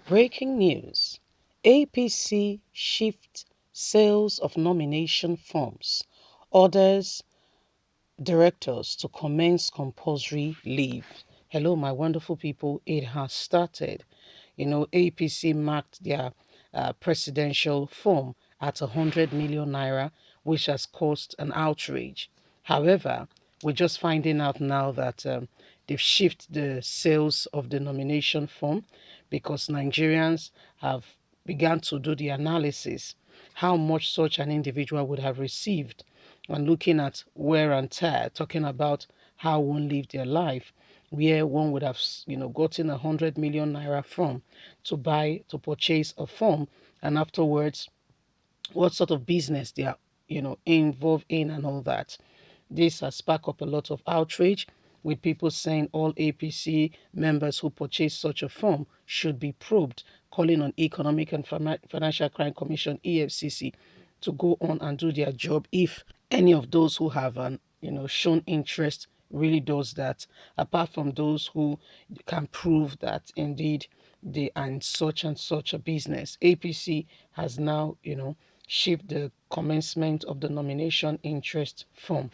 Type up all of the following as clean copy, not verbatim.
Breaking news. APC shift sales of nomination forms, orders directors to commence compulsory leave. Hello, my wonderful people. It has started. APC marked their presidential form at 100 million naira, which has caused an outrage. However, we're just finding out now that they've shifted the sales of the nomination form because Nigerians have begun to do the analysis how much such an individual would have received and looking at wear and tear, talking about how one lived their life, where one would have, gotten 100 million naira from to purchase a farm, and afterwards, what sort of business they are, involved in and all that. This has sparked up a lot of outrage, with people saying all APC members who purchase such a form should be probed, calling on Economic and Financial Crime Commission (EFCC) to go on and do their job if any of those who have shown interest really does that, apart from those who can prove that indeed they are in such and such a business. APC has now shift the commencement of the nomination interest form.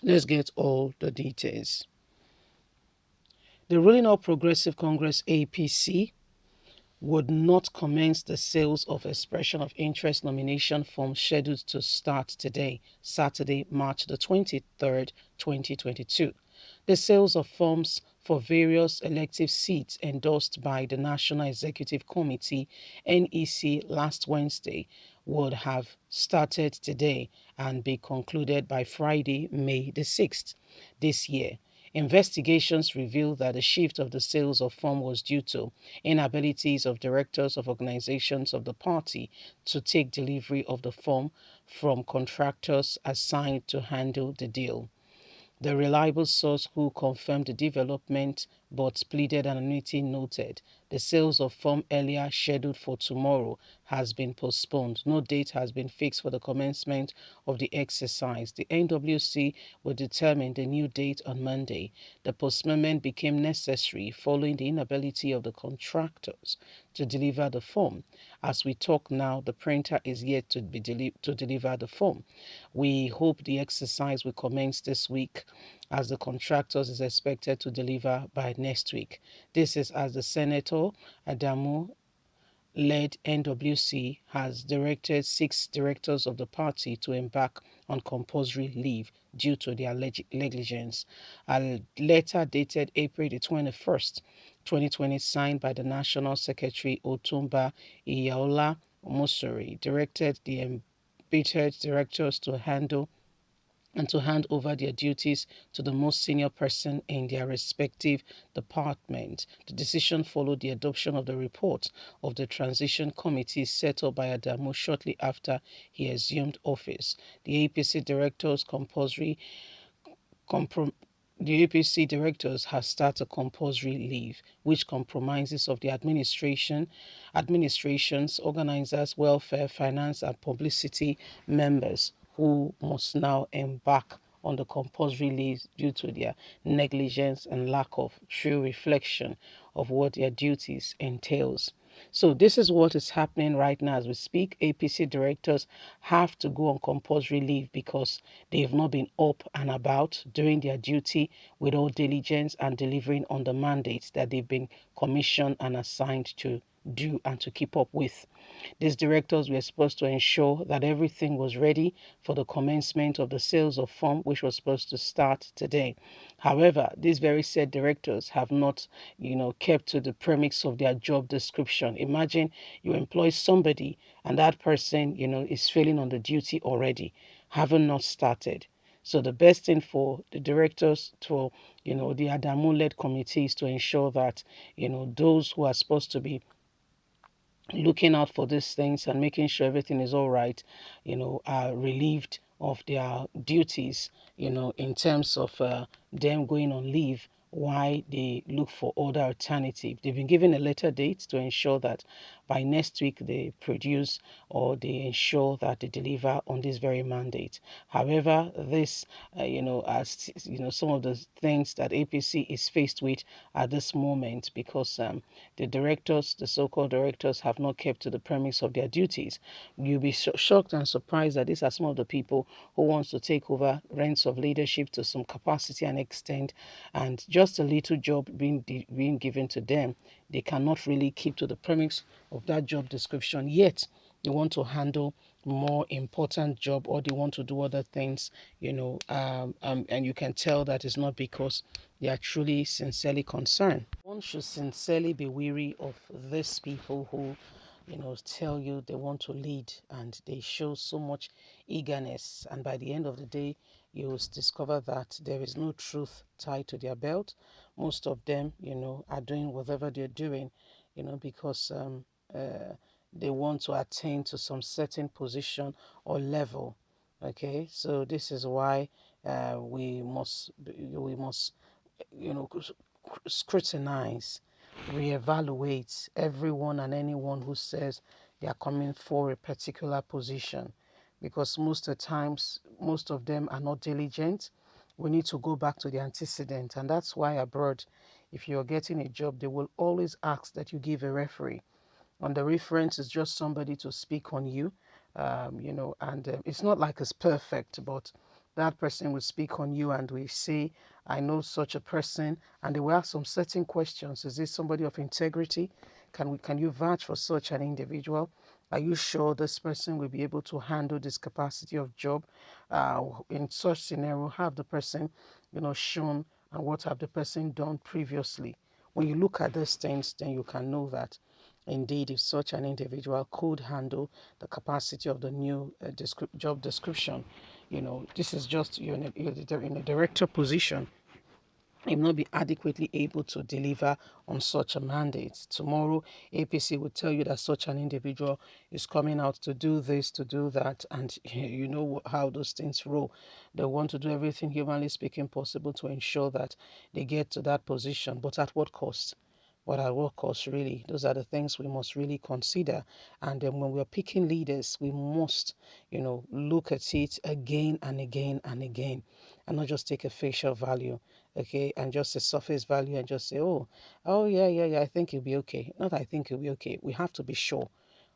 Let's get all the details. The ruling All Progressive Congress APC would not commence the sales of expression of interest nomination forms scheduled to start today, Saturday, March the 23rd, 2022. The sales of forms for various elective seats endorsed by the National Executive Committee (NEC) last Wednesday would have started today and be concluded by Friday, May the 6th this year. Investigations revealed that the shift of the sales of form was due to inabilities of directors of organizations of the party to take delivery of the form from contractors assigned to handle the deal. The reliable source who confirmed the development but pleaded anonymity noted the sales of form earlier scheduled for tomorrow has been postponed. No date has been fixed for the commencement of the exercise. The NWC will determine the new date on Monday. The postponement became necessary following the inability of the contractors to deliver the form. As we talk now, the printer is yet to deliver the form. We hope the exercise will commence this week, as the contractors is expected to deliver by next week. This is as the Senator Adamu led NWC has directed 6 directors of the party to embark on compulsory leave due to their negligence. A letter dated April the 21st, 2020, signed by the National Secretary Otumba Iyaola Mosori, directed the embittered directors to hand over their duties to the most senior person in their respective department. The decision followed the adoption of the report of the transition committee set up by Adamu shortly after he assumed office. The APC directors the APC directors have started compulsory leave, which compromises of the administrations, organizers, welfare, finance, and publicity members who must now embark on the compulsory leave due to their negligence and lack of true reflection of what their duties entails. So this is what is happening right now as we speak. APC directors have to go on compulsory leave because they have not been up and about doing their duty with all diligence and delivering on the mandates that they've been commissioned and assigned to do and to keep up with. These directors were supposed to ensure that everything was ready for the commencement of the sales of form, which was supposed to start today. However, these very said directors have not, kept to the premise of their job description. Imagine you employ somebody and that person, is failing on the duty already, having not started. So the best thing for the directors, for the Adamu-led committees, to ensure that those who are supposed to be looking out for these things and making sure everything is all right, are relieved of their duties, in terms of them going on leave why they look for other alternative. They've been given a later date to ensure that by next week they produce or they ensure that they deliver on this very mandate. However, this, as some of the things that APC is faced with at this moment, because the directors, the so-called directors, have not kept to the premise of their duties. You'll be shocked and surprised that these are some of the people who wants to take over reins of leadership to some capacity and extent, and just a little job being given to them, they cannot really keep to the premise of that job description. Yet they want to handle more important job, or they want to do other things, and you can tell that it's not because they are truly sincerely concerned. One should sincerely be weary of these people who, tell you they want to lead and they show so much eagerness, and by the end of the day you will discover that there is no truth tied to their belt. Most of them, are doing whatever they're doing, because they want to attain to some certain position or level. Okay, so this is why we must scrutinize, reevaluate everyone and anyone who says they are coming for a particular position, because most of the times, most of them are not diligent. We need to go back to the antecedent, and that's why abroad, if you're getting a job, they will always ask that you give a referee. And the reference is just somebody to speak on you, and it's not like it's perfect, but that person will speak on you and we say, I know such a person, and they will ask some certain questions. Is this somebody of integrity? Can you vouch for such an individual? Are you sure this person will be able to handle this capacity of job? In such scenario, have the person, shown, and what have the person done previously? When you look at these things, then you can know that indeed, if such an individual could handle the capacity of the new job description, this is just you're in a director position, you will not be adequately able to deliver on such a mandate. Tomorrow, APC will tell you that such an individual is coming out to do this, to do that, and you know how those things roll. They want to do everything humanly speaking possible to ensure that they get to that position, but at what cost? What at what cost, really? Those are the things we must really consider. And then when we're picking leaders, we must, look at it again and again and again, and not just take a facial value, okay, and just a surface value and just say, oh yeah, yeah, yeah, I think it'll be okay. Not I think it'll be okay. We have to be sure.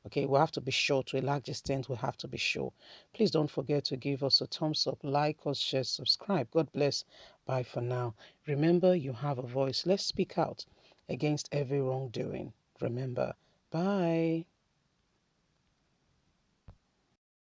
Okay, we have to be sure. To a large extent, we have to be sure. Please don't forget to give us a thumbs up, like us, share, subscribe. God bless. Bye for now. Remember, you have a voice. Let's speak out against every wrongdoing. Remember. Bye.